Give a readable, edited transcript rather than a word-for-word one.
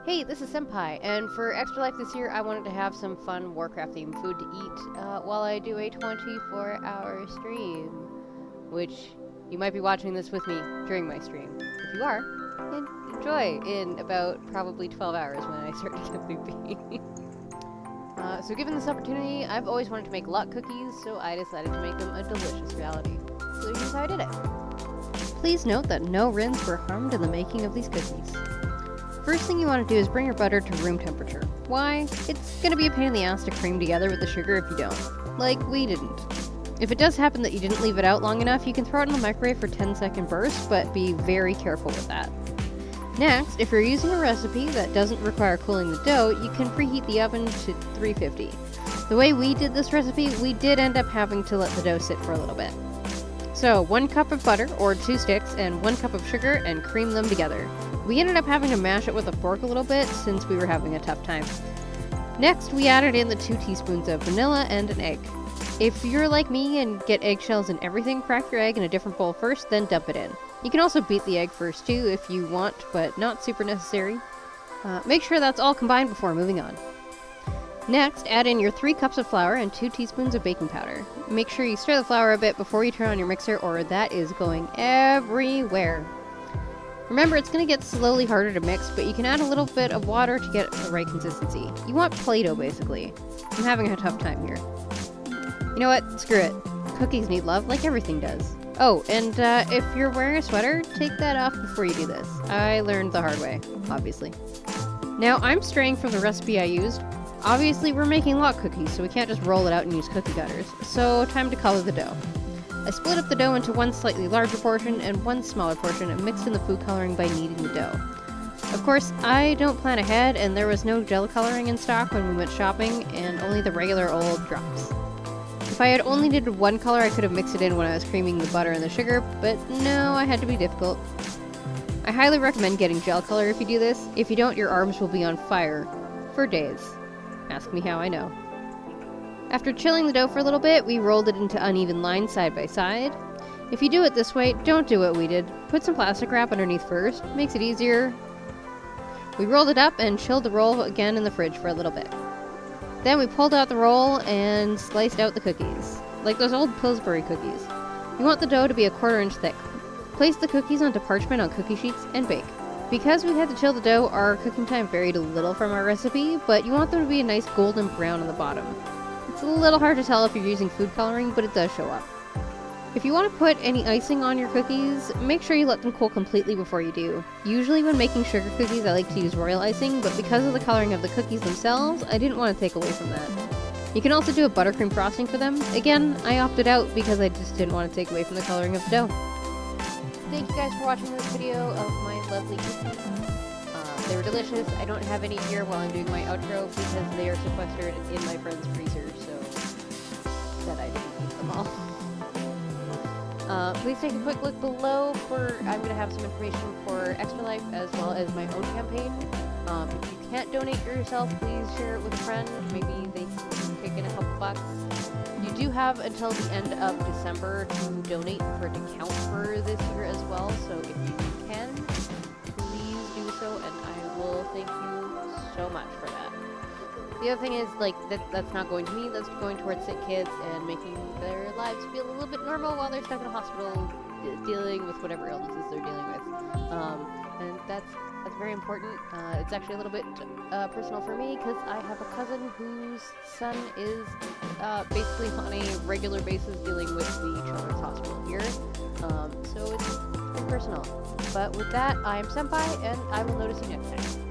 Hey, this is Senpai, and for Extra Life this year, I wanted to have some fun Warcraft-themed food to eat while I do a 24-hour stream. Which, you might be watching this with me during my stream. If you are, enjoy in about probably 12 hours when I start to get loopy. So given this opportunity, I've always wanted to make Warlock Cookies, so I decided to make them a delicious reality. So here's how I did it. Please note that no rins were harmed in the making of these cookies. First thing you want to do is bring your butter to room temperature. Why? It's gonna be a pain in the ass to cream together with the sugar if you don't. Like, we didn't. If it does happen that you didn't leave it out long enough, you can throw it in the microwave for 10-second bursts, but be very careful with that. Next, if you're using a recipe that doesn't require cooling the dough, you can preheat the oven to 350. The way we did this recipe, we did end up having to let the dough sit for a little bit. So, 1 cup of butter, or 2 sticks, and 1 cup of sugar, and cream them together. We ended up having to mash it with a fork a little bit since we were having a tough time. Next, we added in the 2 teaspoons of vanilla and an egg. If you're like me and get eggshells and everything, crack your egg in a different bowl first, then dump it in. You can also beat the egg first too if you want, but not super necessary. Make sure that's all combined before moving on. Next, add in your 3 cups of flour and 2 teaspoons of baking powder. Make sure you stir the flour a bit before you turn on your mixer or that is going everywhere. Remember, it's going to get slowly harder to mix, but you can add a little bit of water to get the right consistency. You want Play-Doh, basically. I'm having a tough time here. You know what? Screw it. Cookies need love, like everything does. Oh, and if you're wearing a sweater, take that off before you do this. I learned the hard way, obviously. Now, I'm straying from the recipe I used. Obviously, we're making Warlock cookies, so we can't just roll it out and use cookie cutters. So, time to color the dough. I split up the dough into 1 slightly larger portion and 1 smaller portion and mixed in the food coloring by kneading the dough. Of course, I don't plan ahead, and there was no gel coloring in stock when we went shopping, and only the regular old drops. If I had only needed 1 color, I could have mixed it in when I was creaming the butter and the sugar, but no, I had to be difficult. I highly recommend getting gel color if you do this. If you don't, your arms will be on fire for days. Ask me how I know. After chilling the dough for a little bit, we rolled it into uneven lines side by side. If you do it this way, don't do what we did. Put some plastic wrap underneath first, makes it easier. We rolled it up and chilled the roll again in the fridge for a little bit. Then we pulled out the roll and sliced out the cookies, like those old Pillsbury cookies. You want the dough to be a 1/4 inch thick. Place the cookies onto parchment on cookie sheets and bake. Because we had to chill the dough, our cooking time varied a little from our recipe, but you want them to be a nice golden brown on the bottom. It's a little hard to tell if you're using food coloring, but it does show up. If you want to put any icing on your cookies, make sure you let them cool completely before you do. Usually when making sugar cookies, I like to use royal icing, but because of the coloring of the cookies themselves, I didn't want to take away from that. You can also do a buttercream frosting for them. Again, I opted out because I just didn't want to take away from the coloring of the dough. Thank you guys for watching this video of my lovely cookies. They were delicious. I don't have any here while I'm doing my outro because they are sequestered in my friend's freezer, so that I didn't eat them all. Please take a quick look below for, I'm going to have some information for Extra Life as well as my own campaign. If you can't donate yourself, please share it with a friend. Maybe they can kick in a couple bucks. You do have until the end of December to donate for it to count for this year as well, so if you can, please do so, and I will thank you so much for that. The other thing is, like, that's not going to me, that's going towards sick kids and making their lives feel a little bit normal while they're stuck in a hospital dealing with whatever illnesses they're dealing with. And that's very important. It's actually a little bit personal for me because I have a cousin whose son is basically on a regular basis dealing with the children's hospital here. So it's pretty personal. But with that, I am Senpai, and I will notice you next time.